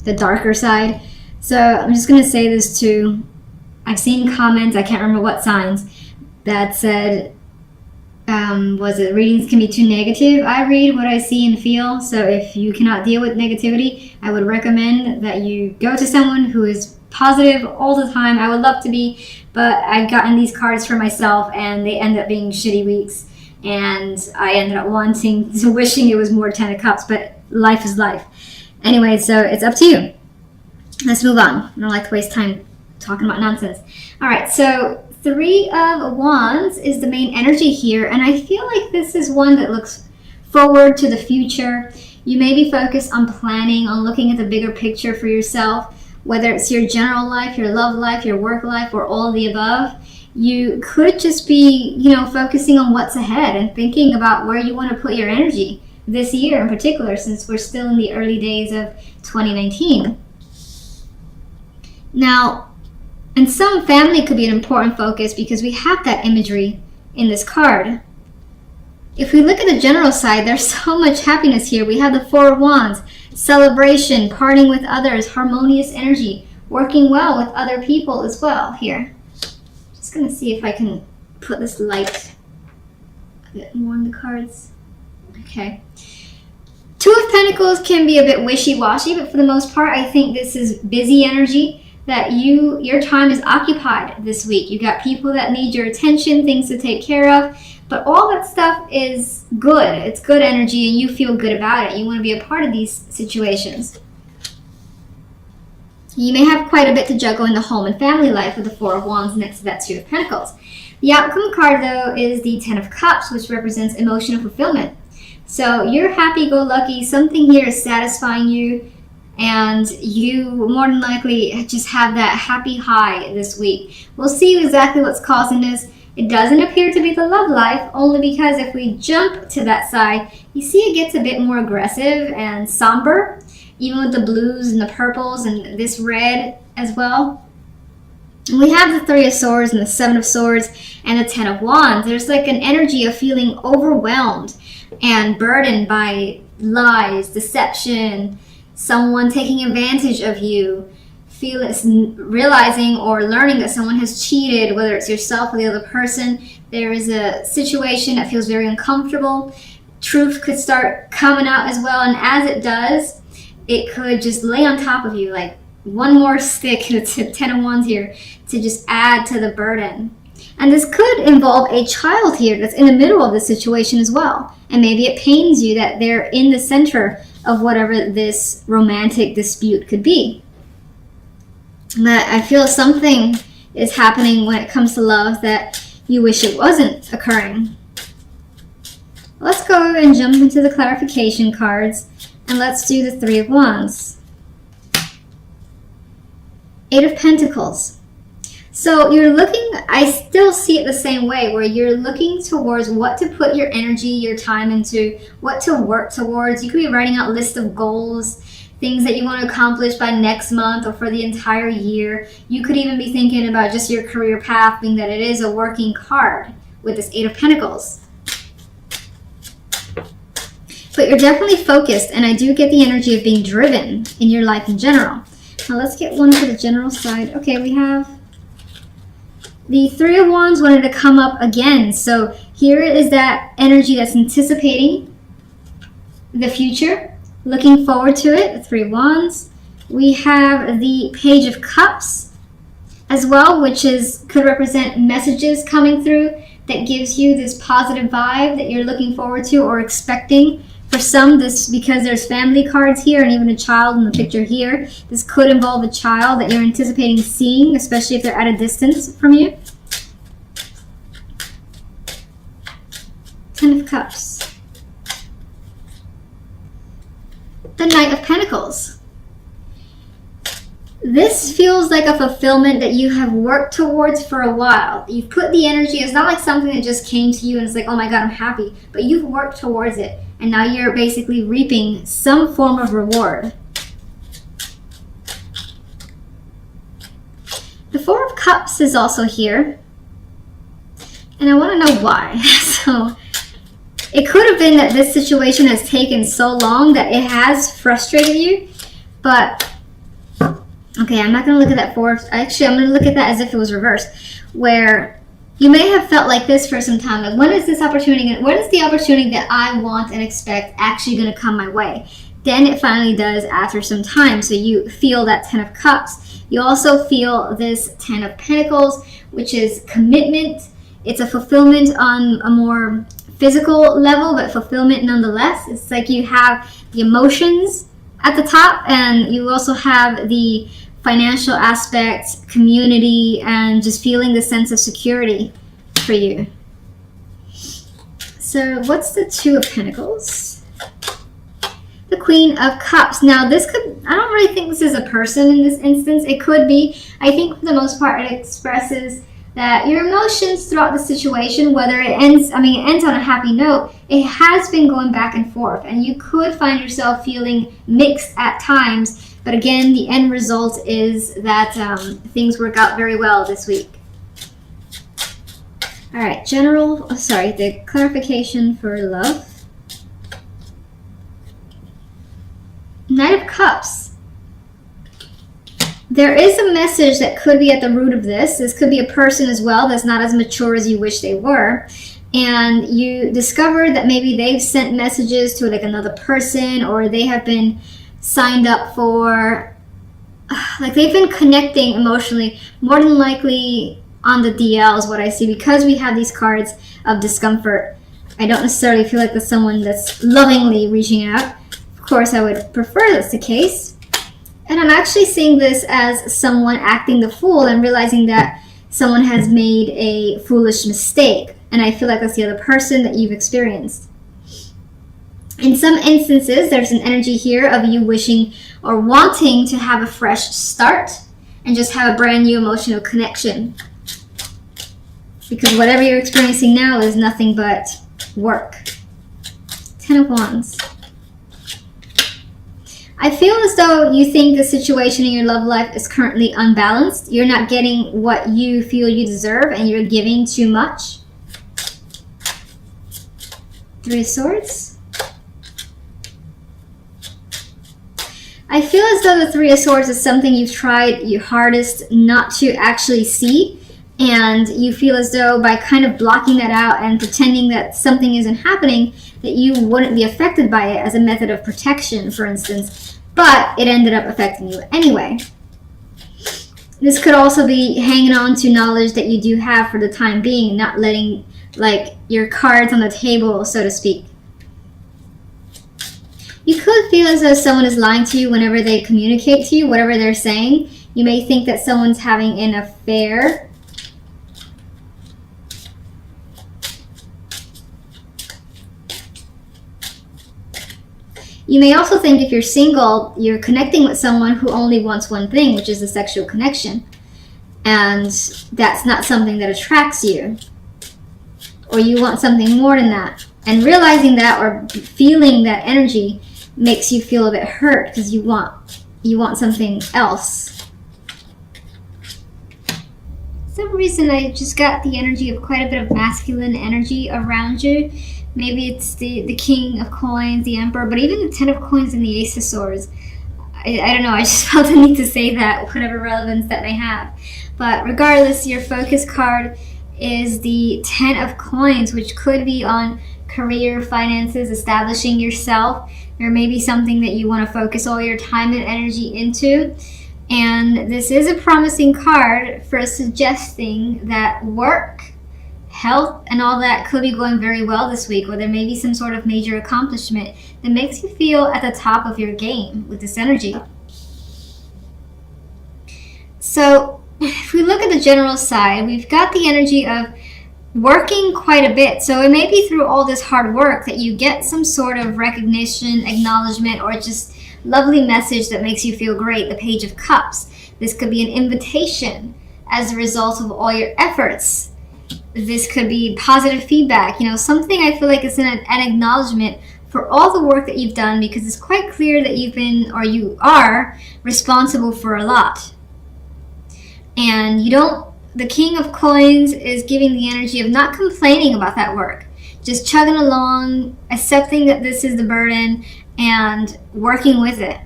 the darker side. So I'm just going to say this too. I've seen comments, I can't remember what signs, that said, readings can be too negative. I read what I see and feel. So if you cannot deal with negativity, I would recommend that you go to someone who is positive all the time. I would love to be, but I've gotten these cards for myself and they end up being shitty weeks. And I ended up wishing it was more 10 of Cups, but life is life. Anyway, so it's up to you. Let's move on. I don't like to waste time talking about nonsense. All right, so 3 of Wands is the main energy here, and I feel like this is one that looks forward to the future. You may be focused on planning, on looking at the bigger picture for yourself, whether it's your general life, your love life, your work life, or all of the above. You could just be, focusing on what's ahead and thinking about where you want to put your energy this year in particular, since we're still in the early days of 2019. Now, and some family could be an important focus because we have that imagery in this card. If we look at the general side, there's so much happiness here. We have the 4 of Wands, celebration, parting with others, harmonious energy, working well with other people as well here. Just going to see if I can put this light a bit more on the cards. Okay. 2 of Pentacles can be a bit wishy-washy, but for the most part, I think this is busy energy. That your time is occupied this week. You got people that need your attention, things to take care of, but all that stuff is good. It's good energy and you feel good about it. You want to be a part of these situations. You may have quite a bit to juggle in the home and family life with the 4 of Wands next to that 2 of Pentacles. The outcome card, though, is the 10 of Cups, which represents emotional fulfillment. So you're happy-go-lucky. Something here is satisfying you. And you more than likely just have that happy high this week. We'll see exactly what's causing this. It doesn't appear to be the love life, only because if we jump to that side, you see it gets a bit more aggressive and somber, even with the blues and the purples and this red as well. We have the 3 of Swords and the 7 of Swords and the 10 of Wands. There's like an energy of feeling overwhelmed and burdened by lies, deception, someone taking advantage of you, realizing or learning that someone has cheated, whether it's yourself or the other person. There is a situation that feels very uncomfortable. Truth could start coming out as well, and as it does, it could just lay on top of you like one more stick, the 10 of Wands here, to just add to the burden. And this could involve a child here that's in the middle of the situation as well. And maybe it pains you that they're in the center of whatever this romantic dispute could be. But I feel something is happening when it comes to love that you wish it wasn't occurring. Let's go and jump into the clarification cards, and let's do the 3 of Wands. 8 of Pentacles. So you're looking, I still see it the same way, where you're looking towards what to put your energy, your time into, what to work towards. You could be writing out a list of goals, things that you want to accomplish by next month or for the entire year. You could even be thinking about just your career path, being that it is a working card with this 8 of Pentacles. But you're definitely focused, and I do get the energy of being driven in your life in general. Now let's get one for the general side. Okay, we have the 3 of Wands wanted to come up again. So here is that energy that's anticipating the future, looking forward to it, the 3 of Wands. We have the Page of Cups as well, which could represent messages coming through that gives you this positive vibe that you're looking forward to or expecting. For some, this, because there's family cards here and even a child in the picture here, this could involve a child that you're anticipating seeing, especially if they're at a distance from you. 10 of Cups. The Knight of Pentacles. This feels like a fulfillment that you have worked towards for a while. You've put the energy, it's not like something that just came to you and it's like, oh my God, I'm happy. But you've worked towards it. And now you're basically reaping some form of reward. The 4 of Cups is also here. And I want to know why. So it could have been that this situation has taken so long that it has frustrated you. But Okay, I'm not going to look at that fourth. Actually, I'm going to look at that as if it was reversed, where you may have felt like this for some time. Like, when is this opportunity? When is the opportunity that I want and expect actually going to come my way? Then it finally does after some time. So you feel that 10 of Cups. You also feel this 10 of Pentacles, which is commitment. It's a fulfillment on a more physical level, but fulfillment nonetheless. It's like you have the emotions at the top, and you also have the financial aspect, community, and just feeling the sense of security for you. So what's the 2 of Pentacles? The Queen of Cups. Now this could, I don't really think this is a person in this instance. It could be. I think for the most part it expresses that your emotions throughout the situation, whether it ends, it ends on a happy note, it has been going back and forth, and you could find yourself feeling mixed at times. But again, the end result is that things work out very well this week. All right, the clarification for love. Knight of Cups. There is a message that could be at the root of this. This could be a person as well that's not as mature as you wish they were. And you discover that maybe they've sent messages to like another person, or they have been signed up for, like they've been connecting emotionally, more than likely on the DL is what I see, because we have these cards of discomfort. I don't necessarily feel like there's someone that's lovingly reaching out. Of course, I would prefer that's the case. And I'm actually seeing this as someone acting the fool and realizing that someone has made a foolish mistake. And I feel like that's the other person that you've experienced. In some instances, there's an energy here of you wishing or wanting to have a fresh start and just have a brand new emotional connection. Because whatever you're experiencing now is nothing but work. 10 of Wands. I feel as though you think the situation in your love life is currently unbalanced. You're not getting what you feel you deserve, and you're giving too much. 3 of Swords. I feel as though the 3 of Swords is something you've tried your hardest not to actually see, and you feel as though by kind of blocking that out and pretending that something isn't happening, that you wouldn't be affected by it as a method of protection, for instance, but it ended up affecting you anyway. This could also be hanging on to knowledge that you do have for the time being, not letting like your cards on the table, so to speak. You could feel as though someone is lying to you whenever they communicate to you, whatever they're saying. You may think that someone's having an affair. You may also think if you're single, you're connecting with someone who only wants one thing, which is a sexual connection. And that's not something that attracts you. Or you want something more than that. And realizing that or feeling that energy makes you feel a bit hurt because you want something else. For some reason, I just got the energy of quite a bit of masculine energy around you. Maybe it's the King of Coins, the Emperor, but even the 10 of Coins and the Ace of Swords. I don't know, I just felt the need to say that, whatever relevance that may have. But regardless, your focus card is the 10 of Coins, which could be on career, finances, establishing yourself. There may be something that you want to focus all your time and energy into. And this is a promising card for suggesting that work, health, and all that could be going very well this week, or there may be some sort of major accomplishment that makes you feel at the top of your game with this energy. So if we look at the general side, we've got the energy of working quite a bit. So it may be through all this hard work that you get some sort of recognition, acknowledgement, or just lovely message that makes you feel great. The Page of Cups. This could be an invitation as a result of all your efforts. This could be positive feedback, something I feel like is an acknowledgement for all the work that you've done, because it's quite clear that you've been, or you are, responsible for a lot. And the King of Coins is giving the energy of not complaining about that work, just chugging along, accepting that this is the burden, and working with it.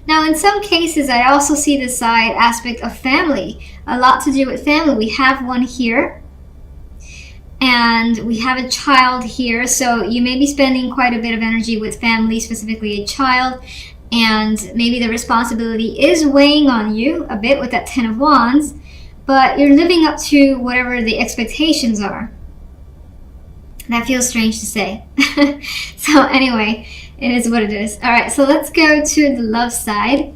Now, in some cases, I also see the side aspect of family. A lot to do with family. We have one here, and we have a child here. So you may be spending quite a bit of energy with family, specifically a child, and maybe the responsibility is weighing on you a bit with that 10 of Wands, but you're living up to whatever the expectations are. That feels strange to say. So anyway, it is what it is. All right, so let's go to the love side.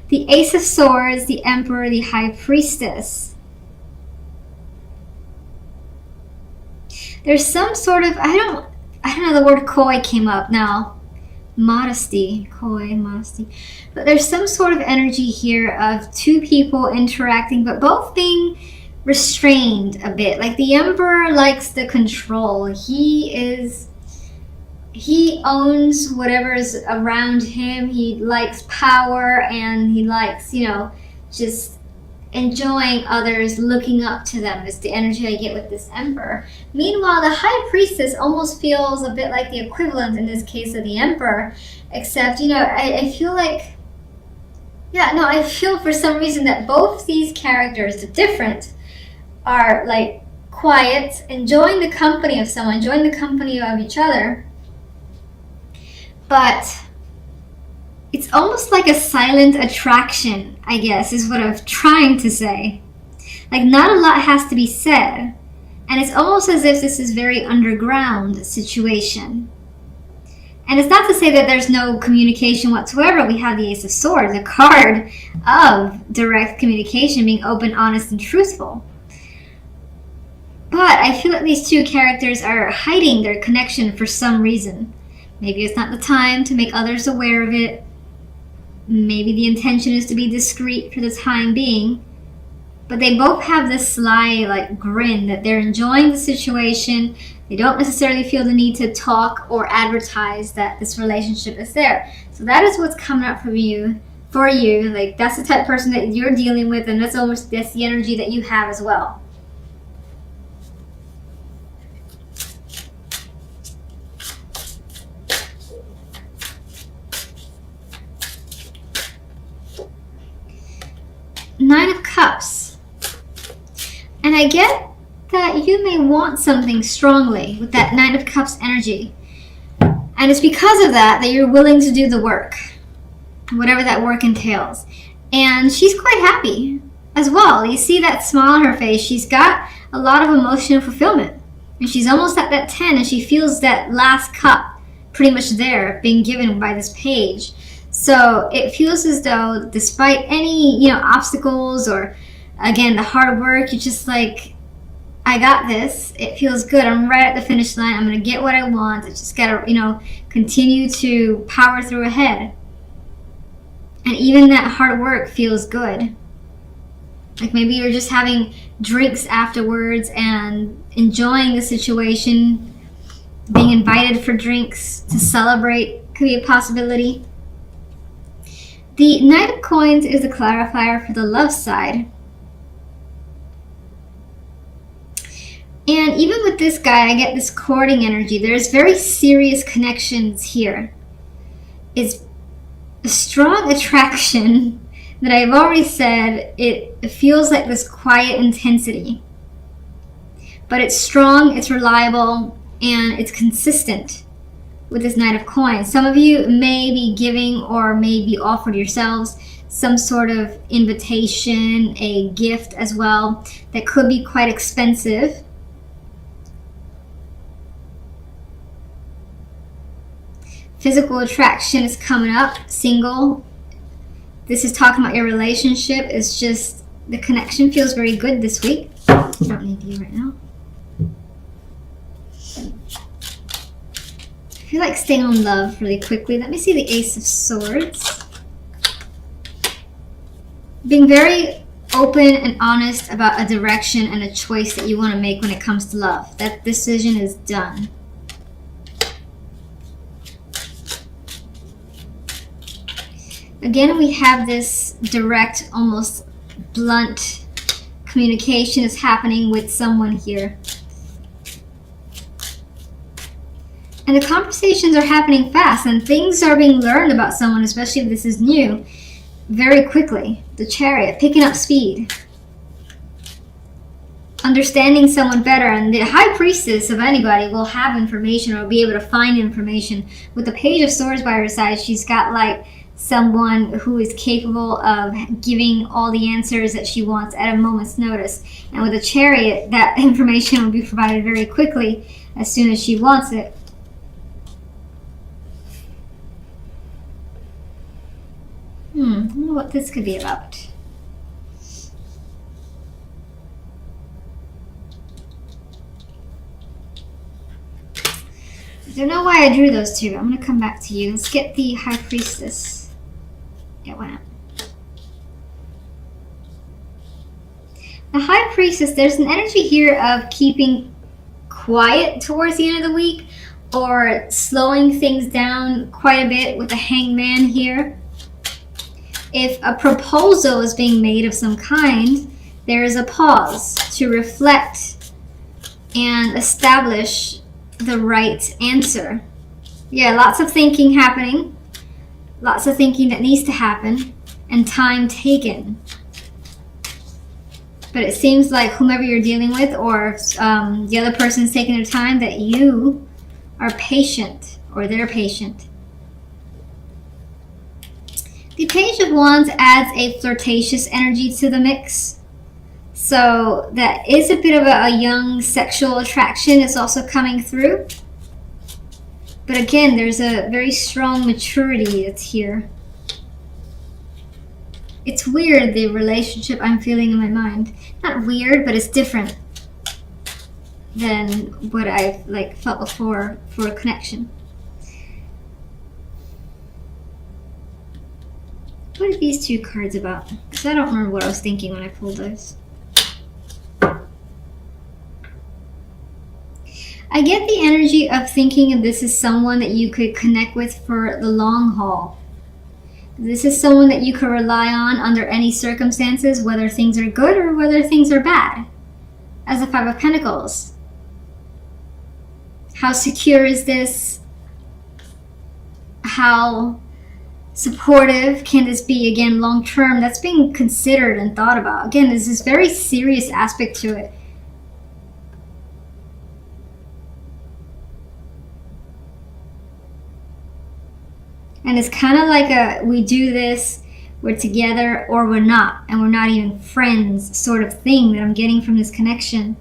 The Ace of Swords, the Emperor, the High Priestess. There's some sort of, I don't know, the word coy came up now. Modesty, coy, modesty. But there's some sort of energy here of two people interacting, but both being restrained a bit. Like the Emperor likes the control. He owns whatever is around him. He likes power, and he likes, just enjoying others, looking up to them is the energy I get with this Emperor. Meanwhile, the High Priestess almost feels a bit like the equivalent in this case of the Emperor, except, I feel like, I feel for some reason that both these characters, the different, are like quiet, enjoying the company of someone, enjoying the company of each other. But it's almost like a silent attraction, I guess, is what I'm trying to say. Like, not a lot has to be said. And it's almost as if this is very underground situation. And it's not to say that there's no communication whatsoever. We have the Ace of Swords, a card of direct communication, being open, honest, and truthful. But I feel like these two characters are hiding their connection for some reason. Maybe it's not the time to make others aware of it. Maybe the intention is to be discreet for the time being. But they both have this sly, grin that they're enjoying the situation. They don't necessarily feel the need to talk or advertise that this relationship is there. So that is what's coming up for you. Like, that's the type of person that you're dealing with, and that's the energy that you have as well. Nine of Cups. And I get that you may want something strongly with that Nine of Cups energy. And it's because of that you're willing to do the work, whatever that work entails. And she's quite happy as well. You see that smile on her face. She's got a lot of emotional fulfillment. And she's almost at that 10, and she feels that last cup pretty much there being given by this page. So it feels as though despite any, obstacles or, again, the hard work, you're just like, I got this. It feels good. I'm right at the finish line. I'm going to get what I want. I just got to, continue to power through ahead. And even that hard work feels good. Like maybe you're just having drinks afterwards and enjoying the situation. Being invited for drinks to celebrate could be a possibility. The Knight of Coins is a clarifier for the love side. And even with this guy, I get this courting energy. There's very serious connections here. It's a strong attraction that I've already said. It feels like this quiet intensity. But it's strong, it's reliable, and it's consistent. With this Knight of Coins, some of you may be giving or may be offered yourselves some sort of invitation, a gift as well, that could be quite expensive. Physical attraction is coming up, single. This is talking about your relationship. It's just the connection feels very good this week. I don't need you right now. I feel like staying on love really quickly. Let me see the Ace of Swords. Being very open and honest about a direction and a choice that you want to make when it comes to love. That decision is done. Again, we have this direct, almost blunt communication is happening with someone here. And the conversations are happening fast, and things are being learned about someone, especially if this is new, very quickly. The Chariot, picking up speed. Understanding someone better, and the High Priestess of anybody will have information or be able to find information. With the Page of Swords by her side, she's got like someone who is capable of giving all the answers that she wants at a moment's notice. And with the Chariot, that information will be provided very quickly as soon as she wants it. I wonder what this could be about. I don't know why I drew those two. I'm going to come back to you. Let's get the High Priestess. Yeah, why not? The High Priestess, there's an energy here of keeping quiet towards the end of the week, or slowing things down quite a bit with the Hangman here. If a proposal is being made of some kind, there is a pause to reflect and establish the right answer. Yeah, lots of thinking happening. Lots of thinking that needs to happen. And time taken. But it seems like whomever you're dealing with, or the other person's taking their time, that you are patient, or they're patient. The Page of Wands adds a flirtatious energy to the mix. So that is a bit of a young sexual attraction that's also coming through. But again, there's a very strong maturity that's here. It's weird, the relationship I'm feeling in my mind. Not weird, but it's different than what I've felt before for a connection. What are these two cards about? Because I don't remember what I was thinking when I pulled those. I get the energy of thinking of this as someone that you could connect with for the long haul. This is someone that you could rely on under any circumstances, whether things are good or whether things are bad. As the Five of Pentacles. How secure is this? How supportive can this be? Again, long term, that's being considered and thought about. Again, there's this very serious aspect to it. And it's kind of like we do this, we're together, or we're not, and we're not even friends sort of thing that I'm getting from this connection.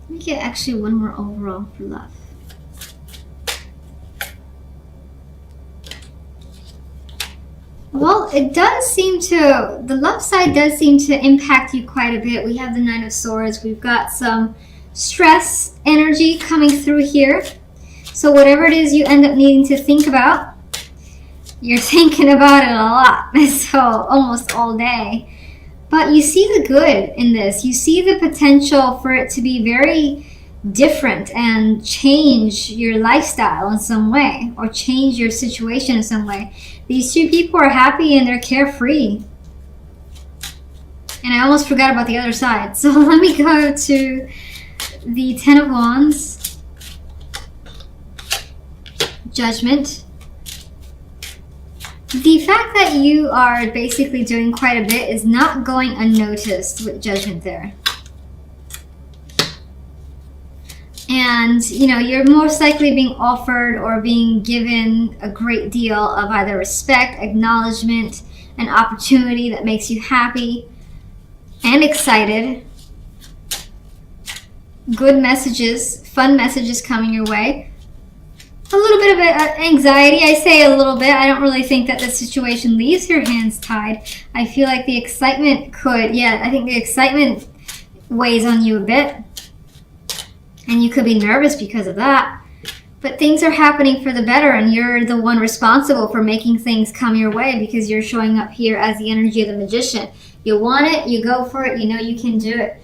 Let me get actually one more overall for love. Well, it does seem to, the love side does seem to impact you quite a bit. We have the Nine of Swords. We've got some stress energy coming through here. So whatever it is you end up needing to think about, you're thinking about it a lot. So almost all day. But you see the good in this. You see the potential for it to be very different and change your lifestyle in some way, or change your situation in some way. These two people are happy and they're carefree. And I almost forgot about the other side. So let me go to the Ten of Wands. Judgment. The fact that you are basically doing quite a bit is not going unnoticed with Judgment there. And, you know, you're most likely being offered or being given a great deal of either respect, acknowledgement, an opportunity that makes you happy and excited. Good messages, fun messages coming your way. A little bit of anxiety. I say a little bit. I don't really think that the situation leaves your hands tied. I feel like the excitement could, I think the excitement weighs on you a bit. And you could be nervous because of that. But things are happening for the better, and you're the one responsible for making things come your way because you're showing up here as the energy of the Magician. You want it, you go for it, you know you can do it.